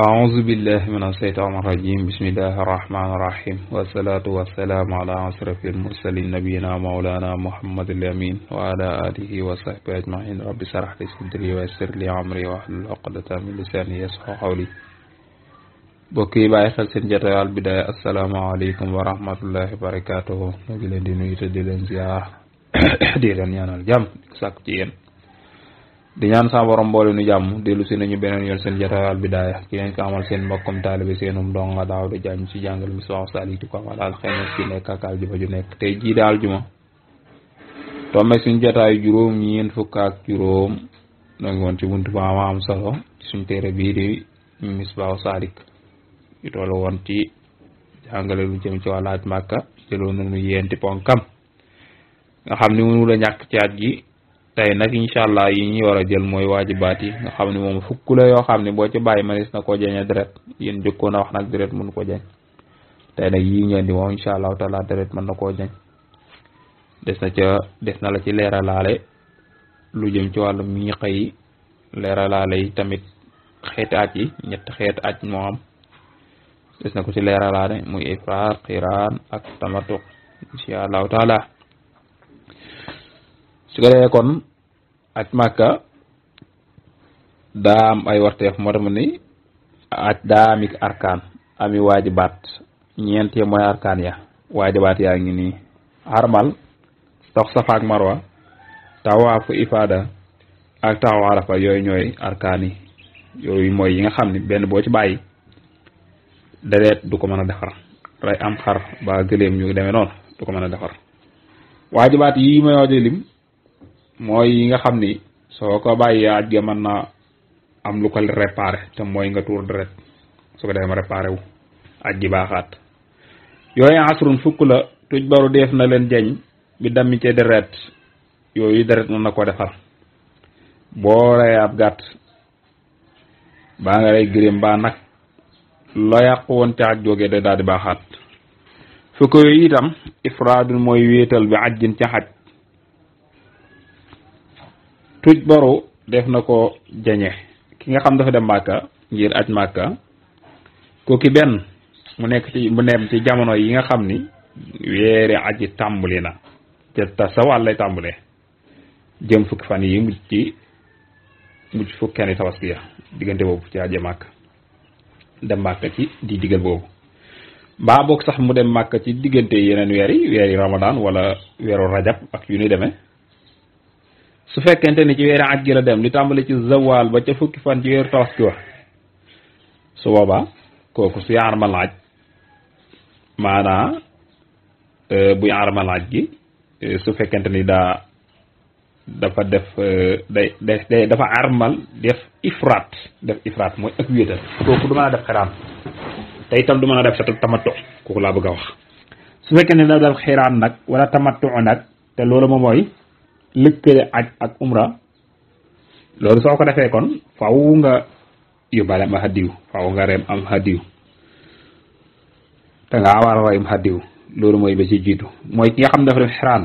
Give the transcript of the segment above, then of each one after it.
أعوذ بالله من الشيطان الرجيم بسم الله الرحمن الرحيم والصلاة والسلام على أشرف المرسلين نبينا مولانا محمد الأمين وعلى آله وصحبه أجمعين رب اشرح لي صدري ويسر لي أمري واحلل عقدة من لساني يفقهوا قولي bokki bàyyi xel seen jotaay Al Bidaaya asalaamaaleykum wa rahmatullahi wa barakaatuhu ñu ngi leen di nuyu te di leen ziar di leen ñaanal jàmm di sàkk ci yéen di ñaan sa borom mboole nu jàmm dellu si nañu beneen yoon seen jotaay Al Bidaaya ki ngeen ko amal seen mbokkum taalibe seenum donga daaw di jàng ci jàngal Misbaahu Saalik di ko amal alxames ci nekk ak aljuma ju nekk tey jii di aljuma tombe suñ jotaayu juróom ñeent fukk ak juróom noo ngi woon ci buntu ba am solo ci suñ téere bii di Misbaahu Saalik yu toll woon ci jàngale lu jëm ci wàllu aj Màkka jëloon nañu yéenti ponkam nga xam ni mënu la ñàkk ci aj gi tey nag incha allah yi ñuy war a jël mooy waajibaat yi nga xam ne moom fukk la yoo xam ne boo ci bàyyi manis na koo jañe deret yéen jëkkoon a wax nag deret mënu ko jañ tey nag yii ngeen di moom incha allahu taala deret mën na koo jañ des na la ci leeralaale lu jëm ci wàllu miiqa yi leeralaale yi tamit xeeti aj yi ñetti xeeti aj moo am des na ko ci leeralaale muy ifraat xiraan ak tamattu insha allahu taala su ko defee kon aj Màkka daa am ay warteef moo tax mu ni aj daa ami arkaan ami waajibaat ñeent ya mooy arkaan ya waajibaat yaa ngi nii armal dox Safa ak Marwa tawaafu ifaada ak taxaw Arafa yooyu ñooy arkaan yi yooyu mooy yi nga xam ne benn boo ci bàyyi deret du ko mën a defar rey am xar ba gëléem ñu demee noonu du ko mën a defar waajibaat yi may waaj lim mooy yi nga xam ni soo ko bàyyi aj ga mën na am lu ko réparé te mooy nga tuur deret su ko defee ma réparé wu aj gi baaxaat yooyu asrun fukk la tuj baru def na leen jeñ bi dammi ci deret yooyu deret mën na ko defar boo rey ab gàtt baa nga rey gëléem baa nag loo yàqu woon ca aj jógee da daal di baaxaat fukk yooyu itam ifraadul mooy wéetal bi ajjin ca xaj tuj baru def na ko jañe ki nga xam dafa dem Màkka ngir aj Màkka kooki benn mu nekk ci mu nem ci jamono yi nga xam ni weeri aji tàmbali na te sa wàll lay tàmbalee jëm fukki fan yi mujj fukkeen tabaski ya diggante boobu ci aje Màkka dem Màkka ci di diggal boobu mbaa boog sax mu dem Màkka ci diggante yeneen weeri Ramadan wala weeru rajab ak yu ni demee su fekkente ni ci weeri aj gi la dem li tàmbali ci zawal ba ca fukki fan ci weeru tabaski wax su boobaa kooku su armal aj maanaa buy armal aj gi su fekkente ni dafa def dafa armal def ifraat mooy ak wéetal kooku du mën a def xiraan te itam du mën a def sa tamattu kooku laa bëgg a wax su fekkee ne da def xiraan nag wala tamattu nag te loolu moom mooy lëkkale aj ak umra loolu soo ko defee kon faw nga yóbbaale am hadiyu faw nga reem am hadiyu te nga war a reem hadiyu loolu mooy ba ci jiitu mooy ki nga xam ne dafa def xiraan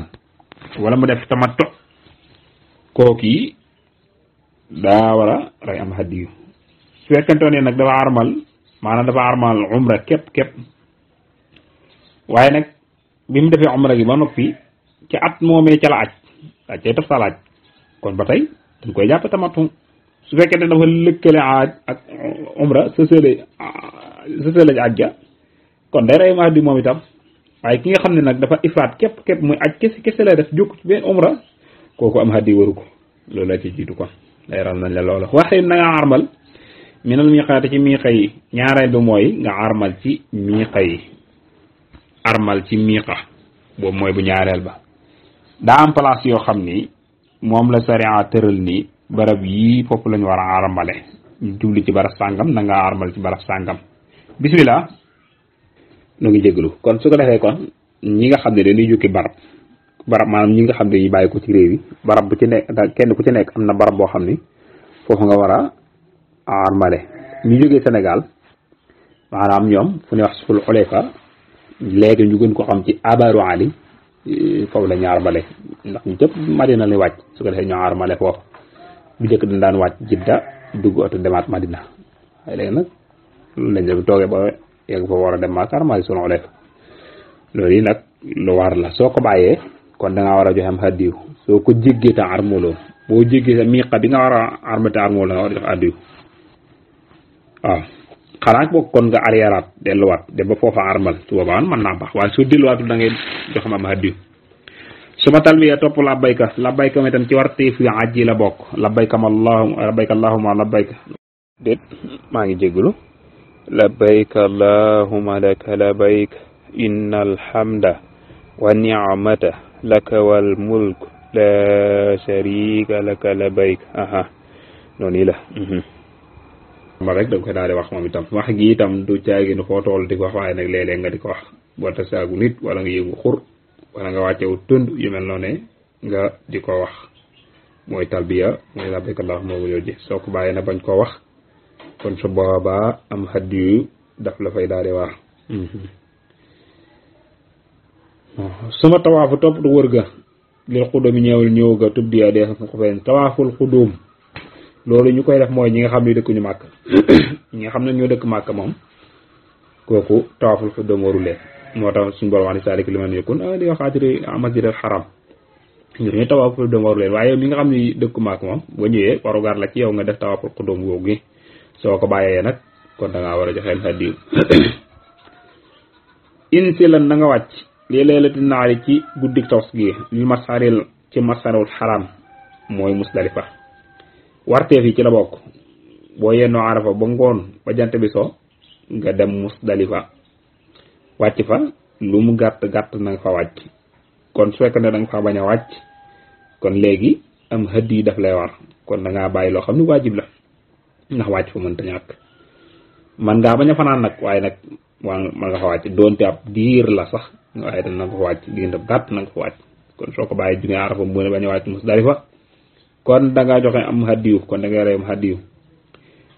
wala mu def tamattu kooki daa war a rey am hadiyu su fekkente ne nag dafa armal maanaam dafa armal umra képp waaye nag bi mu defee umra gi ba noppi ci at moomee ca la aj daa cay taf sa laaj kon ba tey dañ koy jàpp tamattu su fekkente ne dafa lëkkale aj ak umra sësale aj ga kon day rey am hadiyu moom itam waaye ki nga xam ne nag dafa ifraat képp muy aj kese la def jukk ci benn umra kooku am hadiyu waru ko loolu la ci jiitu kon leeral nañ la loolu waxee na nga armal minal miiqaati ci miiqa yi ñaareel bi mooy nga armal ci miiqa yi armal ci miiqa boobu mooy bu ñaareel ba daa am place yoo xam ni moom la sariya tëral ni barab yii foofu lañu war a armale ñu jubli ci barab sàngam na nga armal ci barab sàngam bismillah nu ngi jégalu kon su ko defee kon ñi nga xam ne dañuy jukki barab maanaam ñi nga xam ne yi bàyyi ko ci réew yi barab bu ci nekk kenn ku ci nekk am na barab boo xam ni foofu nga war a armale ñu jógee Sénégal maanaam ñoom fu ñuy wax sul olefa léegi ñu gën ko xam ci abaru ali foofu la ñu armale ndax ñu jëpp Madina la wàcc su ko defee ñu armale foofu bu njëkk dañ daan wàcc Jidda dugg oto demaat Madina waaye léegi nag loolu lañ dem toogee ba yegg fa war a dem Makka armal sul xulayfa loolu yi nag lu war la soo ko bàyyee kon da ngaa war a joxe am hadiyu soo ko jéggee ta armaloo boo jéggee sa miiqa bi nga war a armate armaloo nga war a joxe hadiyu waaw xanaa boog kon nga arriéraat delluwaat dem ba foofa armal su boobaa mën naa baax waaye soo delluwaatu da ngay jox am hadiyu suma talbiya topp labbayka mi tam ci war teef yu ajji la bokk labbayka allahumma labbayka déet maa ngi jégalu labbayka allahumma laka labbayk innal hamda wa ni'mata laka wal mulk la sharika laka labbayk aha noonu la ma rek da nga koy daal di wax moom itam wax gi itam du caagi nu foo toll di ko wax waaye nag léeg-léeg nga di ko wax boo tasaagu nit wala nga yëngu xur wala nga wàccewu tund yu mel noonu nga di ko wax mooy talbiya mooy labbayka allahumma moomu yooji soo ko bàyyee na bañ koo wax kon su boobaa am hadiyu daf la fay daal di war suma tawaafu topp du wër ga lil xudóomi ñëw ga tubdiya dee ko feen tawaaful xudóom loolu ñu koy def mooy ñi nga xam ne dëkkuñu màkk ñi nga xam ne ñoo dëkk màkk moom kooku tawaaful xudóom waru leen moo tax suñu borom wax ni saalik li man yakun di waxaatiri masjidal xaram ñu tawaaful xudóom waru leen waaye mi nga xam ne dëkku màkk moom boo ñëwee warugar la ci yow nga def tawaaful xudóom googu gi soo ko bàyyee nag kon da ngaa war a joxeel hadiyu insi lan na nga wàcc lii leelati naari ci guddik tos gi li masaril ci masarul xaram mooy musdalifa warteef yi ci la bokk boo yennoo arafa ba ngoon ba jant bi so nga dem musdalifa wàcc fa lu mu gàtt na nga fa wàcc kon su fekkee ne da nga fa bañ a wàcc kon léegi am hadiyu daf lay war kon da ngaa bàyyi loo xam ne waajib la ndax wàcc fa mënta ñàkk man ngaa bañ a fanaan nag waaye nag man nga fa wàcc doonte ab diir la sax waaye da nga fa wàcc diggante gàtt na nga fa wàcc kon soo ko bàyyi jugee arafa mu ne bañ a wàcc musdalifa kon da ngaa joxe am hadiyu kon da ngay rey am hadiyu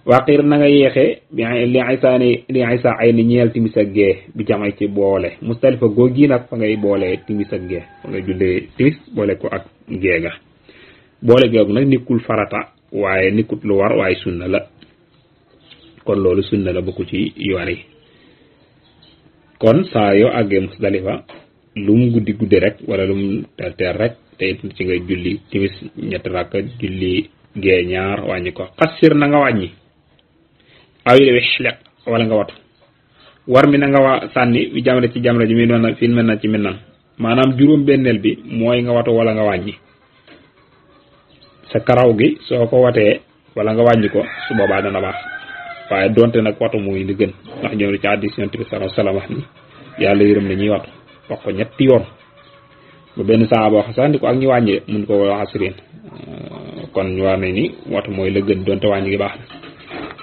waqiir na nga yeexee li isa ay ni ñeel timis ak gee bi jamay ci boole musdalifa googi nag fa ngay boole timis ak gee fa ngay jullee timis boole ko ak gee ga boole googu nag nikkul farata waaye nikkut lu war waaye sunna la kon loolu sunna la bokku ci yoon yi kon saa yoo àggee musdalifa lu mu guddi rek wala lu mu teer rek te it ci ngay julli timis ñetti rakka julli gee ñaar wàññi ko xasir na nga wàññi awi dewe xleq wala nga watu war mi na nga sànni bi jamre ci jamre ji mi doon fi mel na ci minnan maanaam juróom benneel bi mooy nga watu wala nga wàññi sa karaw gi soo ko watee wala nga wàññi ko su boobaa dana baax waaye donte nag watu muy li gën ndax ñëw na ci hadiis Yonent bi sallallahu alayhi wasallam wax ni yàlla yërëm na ñuy watu wax ko ñetti yoon ba benn saaba wax sax ni ko ak ñu wàññi mun ko wax asrin kon ñu war ne ni watu mooy la gën donte wàññi gi baax na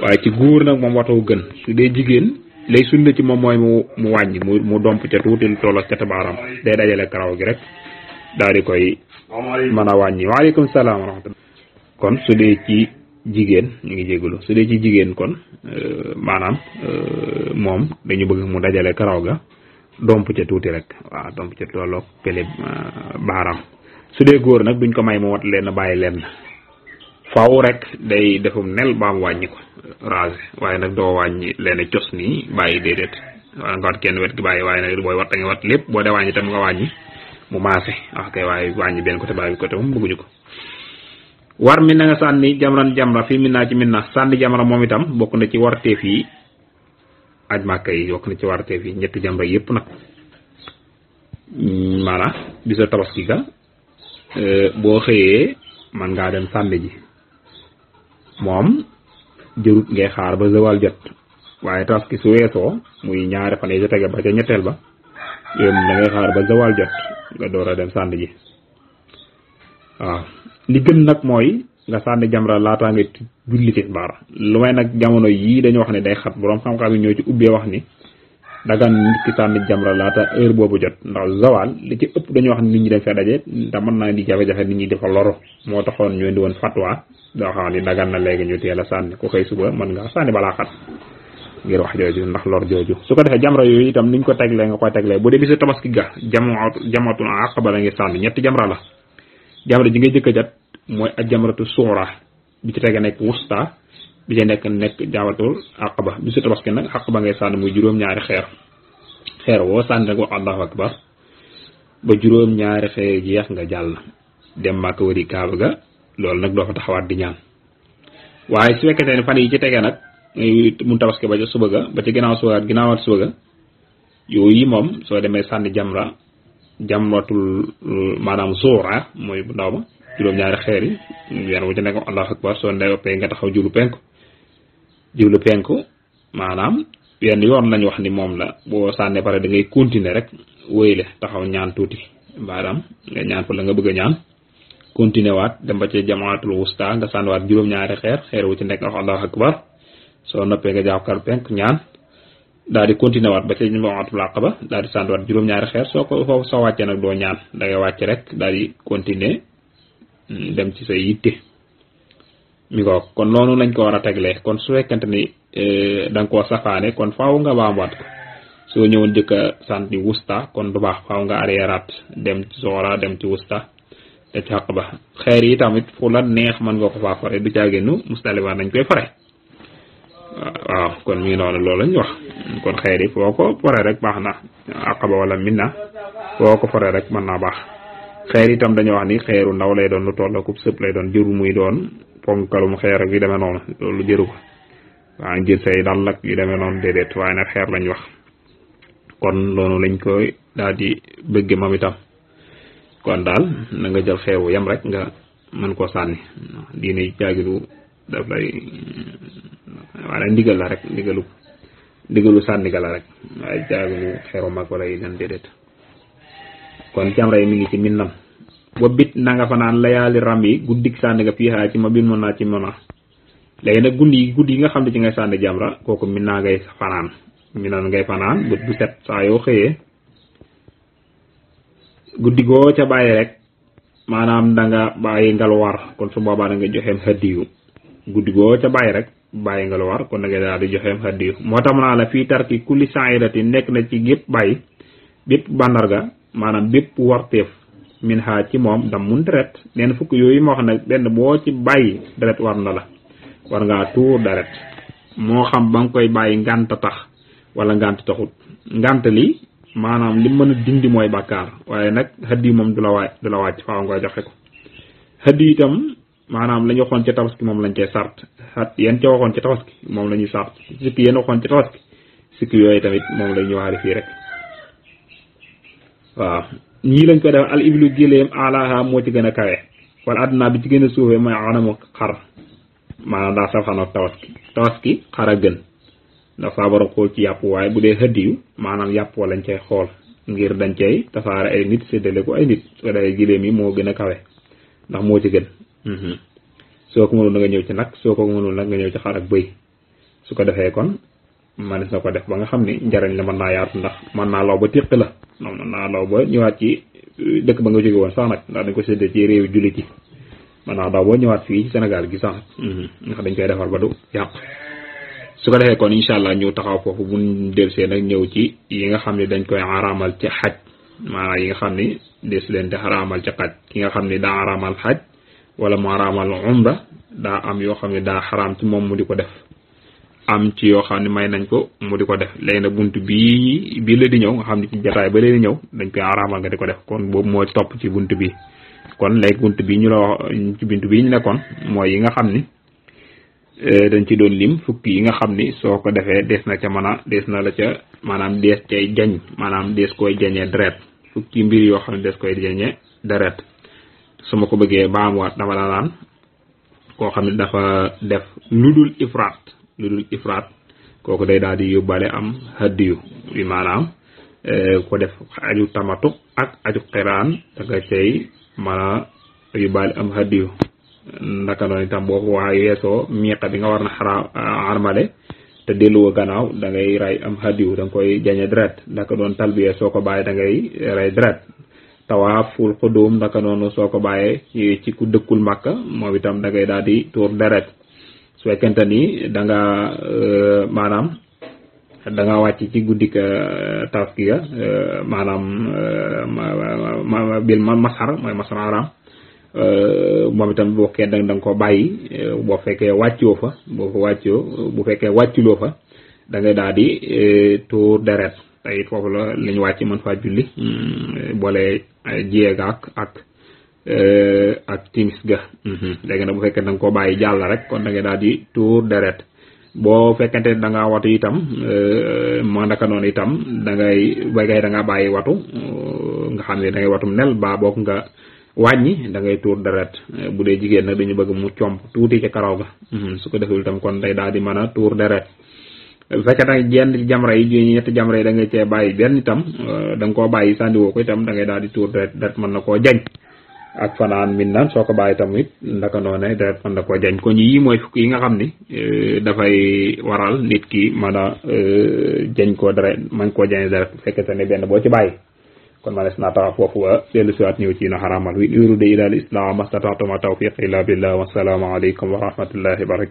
waaye ci góor nag moom watoo gën su dee jigéen lay sunna ci moom mooy mu wàññi mu domp ca tuuti lu tolloos ca tabaaram day dajale karaw gi rek daal di koy mën a wàññi waaleykum salaam wa rahmatullah kon su dee ci jigéen ñu ngi jégalu su dee ci jigéen kon maanaam moom dañu bëgg mu dajale karaw ga domp ca tuuti rek waaw domp ca tolloog pele baaram su dee góor nag duñ ko may mu wat leen bàyyi leen faaw rek day defum nel ba mu wàññi ko rasé waaye nag doo wàññi leen cos nii bàyyi déedéet wala nga wat kenn wet gi bàyyi waaye nag booy wat da nga wat lépp boo dee wàññi tam nga wàññi mu maase wax kay waaye wàññi benn côté bàyyi côté moom bëgguñu ko war mi na nga sànni jamra fii min naa ci min na sànni jamra moom itam bokk na ci warteef yi aj màkka yi bokk na ci warteef yi ñetti jamra yëpp nag maanaam bisa tabaski ga boo xëyee man ngaa dem sànni ji moom jërut ngay xaar ba zawal jot waaye tabaski su weesoo muy ñaari fan yi ca tege ba ca ñetteel ba yooyu da ngay xaar ba zawal jot nga door a dem sànni ji waaw li gën nag mooy nga sànni jamra laataa nga julli tisbaar lu may nag jamono yii dañu wax ne day xat boroom xam-xam yi ñoo ci ubbee wax ni dagan nit ki sànni jamra laata heure boobu jot ndax zawal li ci ëpp dañu wax ne nit ñi dañ fee daje ndax mën naa di jafe-jafe nit ñi dafa loro moo taxoon ñu indi woon fatwa doo xam ni dagan na léegi ñu teel a sànni ku xëy suba mën nga sànni balaa xat ngir wax jooju ndax lor jooju su ko defee jamra yooyu itam niñ ko teglee nga koy teglee bu dee bisu tabaski ga jamatul aqaba la ngi sànni ñetti jamra la jamra ji ngay jëkk a jot mooy ak jamratu suura bi ci tege nekk wusta bi ci nekk jamratul aqaba bisu tabaski nag aqaba ngay sànni muy juróom-ñaari xeer woo sànni rek wax allahu akbar ba juróom-ñaari xeer jeex nga jàll dem Màkka wëri Kaaba ga loolu nag doo fa taxawaat di ñaan. waaye su fekkente ne fan yi ci tegee nag mun tabaski ba ca suba ga ba ci ginnaawaat suba ga yooyu moom soo demee sànni jamratul maanaam zuhra mooy bu ndaw ma juróom-ñaari xeer yi yenn wu ci nekk allahu akbar soo ndeppee nga taxaw jublu penku maanaam yenn yoon lañu wax ni moom la boo sànnee pare da ngay continuer rek wéyle taxaw ñaan tuuti maanaam nga ñaan fa la nga bëgg a ñaan continuer waat dem ba ci jamaatul wusta nga sànniwaat juróom-ñaari xeer wu ci nekk wax allahu akbar soo noppee nga jàkkaar penk ñaan daal di continuer waat ba ci jamaatul aqaba daal di sànniwaat juróom-ñaari xeer foofu soo wàccee nag doo ñaan da ngay wàcc rek daal di continuer dem ci sa yitte mi ko kon noonu lañ ko war a teglee kon su fekkente ni da nga koo safaane kon faaw nga baamwaat ko soo ñëwoon jëkk a sànni wusta kon du baax faaw nga arriéraat dem ci soora dem ci wusta te ci xaq ba xeer yi tamit fu la neex mën nga ko faa fare du caagéenu Musdalifa nañ koy fare waaw kon mi ngi noonu loolu lañ wax kon xeer yi foo ko fare rek baax na Aqaba wala Mina foo ko fare rek mën naa baax xeer itam dañoo wax ni xeeru ndaw lay doon lu toll ak sëpp lay doon jëru muy doon ponkalum xeer ak yu demee noonu loolu jëru ko waaw jël say dal ak yu demee noonu déedéet waaye nag xeer lañ wax kon loolu lañ koy daal di bëgge moom itam kon daal na nga jël xeeru yem rek nga mën koo sànni diine jaagilu daf lay wala ndigal la rek ndigalu sànni ga la rek waaye jaagilu xeeru mag wala yi leen déedéet kon jamra yi mi ngi ci minnam wa bit na nga fa naan layaali ram yi guddik sànni nga fiixaa ci ma bin mën naa ci mën a léegi nag guddi yi nga xam ne ci ngay sànni jamra kooku min naa ngay fanaan minan ngay fanaan bët bu set saa yoo xëyee guddi goo ca bàyyi rek maanaam da nga bàyyi nga lu war kon su boobaa da nga joxeem hadiyu guddi goo ca bàyyi rek bàyyi nga lu war kon da nga daal di joxeem hadiyu moo tax naa la fii tarki kulli sa'irati nekk na ci gépp bàyyi bépp bandarga maanaam bépp warteef min ha ci moom dam mun deret neen fukk yooyu moo xam ne benn boo ci bàyyi deret war na la war ngaa tuur deret moo xam ba nga koy bàyyi ngànt tax wala ngànt taxut ngànt li maanaam li mën a dindi mooy bàkkaar waaye nag hadiyu moom du la wàcc faaw nga joxe ko hadiyu itam maanaam la ñu waxoon ca tabaski moom lañ cee sart yéen ca waxoon ca tabaski moom la ñuy sart sikki yéen waxoon ca tabaski sikki yooyu tamit moom lay ñëwaale fii rek waaw ñii lañ ko def al iblu géléem alaha moo ci gën a kawe wala àdduna bi ci gën a suufee mooy anamu xar maanaam daa safanoog tabaski xar a gën ndax saa war a xool ci yàpp waaye bu dee hadiyu maanaam yàpp wa lañ cay xool ngir dañ cay tasaare ay nit séddale ko ay nit su ko defee géléem yi moo gën a kawe ndax moo ci gën soo ko mënul na nga ñëw ci nag soo ko mënul nag nga ñëw ci xar ak bëy su ko defee kon manis na ko def ba nga xam ni njariñ la mën naa yaatu ndax mën naa law ba téq la mën naa law ba ñëwaat ci dëkk ba nga jóge woon sax nag ndax dañ ko séddee ci réew jullit yi mën naa daw boo ñëwaat fii ci Sénégal gi sax ndax dañ koy defar ba du yàq su ko defee kon incha allah ñu taxaw foofu buñ delsee nag ñëw ci yi nga xam ne dañ koy araamal ci xaj maanaam yi nga xam ni des leen di araamal ci xaj ki nga xam ni daa araamal xaj wala mu araamal umra daa am yoo xam ne daa xaraam ci moom mu di ko def am ci yoo xam ne may nañ ko mu di ko def léegi nag bunt bii la di ñëw nga xam ne ci jataay ba leen di ñëw dañ koy araamal nga di ko def kon boobu moo topp ci bunt bi kon léegi bunt bi ñu la wax ci bunt bii ñu nekkoon mooy yi nga xam ni dañ ci doon lim fukki yi nga xam ni soo ko defee des na ca mën a des na la ca maanaam dees cay jañ maanaam dees koy jañee deret fukki mbir yoo xam ne des koy jañee deret su ma ko bëggee baamuwaat dama la naan koo xam ne dafa def lu dul ifraat kooku day daal di yóbbaale am hadiyu bi maanaam ko def aju tamatu ak aju xiraan da nga cay mën a yóbbaale am hadiyu ndaka noonu itam boo ko waaye weesoo miiqa bi nga war na armale te delluwa gannaaw da ngay ray am hadiyu da nga koy jañe deret ndaka doon talbiya soo ko bàyyi da ngay ray deret tawaaful xudum ndaka noonu soo ko bàyyee ci ku dëkkul Makka moom itam da ngay daal di tuur deret su fekkente ni da nga maanaam da nga wàcc ci guddik tabaski ga maanaam bil masar mooy masar haram moom itam boo fekkee da nga ko bàyyi boo fekkee wàccoo fa boo ko wàccoo bu fekkee wàcculoo fa da ngay daal di tuur deret te it foofu la li ñu wàcc mën faa julli boole jeegaak ak timis ga léegi nag bu fekkee da nga ko bàyyi jàll rek kon da ngay daal di tuur deret boo fekkente da ngaa watu itam moo naka noonu itam da ngaa bàyyi watu nga xam ne da ngay watum nel ba boog nga wàññi da ngay tuur deret bu dee jigéen nag dañu bëgg mu comp tuuti ci karaw ga su ko deful itam kon day daal di mën a tuur deret bu fekkee nag jenn jamra yi ñetti jamra yi da ngay cee bàyyi benn itam da nga koo bàyyi sàndiwoo ko itam da ngay daal di tuur deret mën na koo jañ ak fanaan min naan soo ko bàyyi tamit ndaka noone deret mën na koo jañ kon yii mooy fukk yi nga xam ni dafay waral nit ki mën a jañ koo deret man koo jañ deret bu fekkee ne benn boo ci bàyyi kon ma nes naa taxa foofu wa dellu siwaat ñëw ci na xaramal wi uridu ila al islam mastata'tu ma tawfiq illa billah wa salaamu alaykum wa rahmatullahi wa barakatuh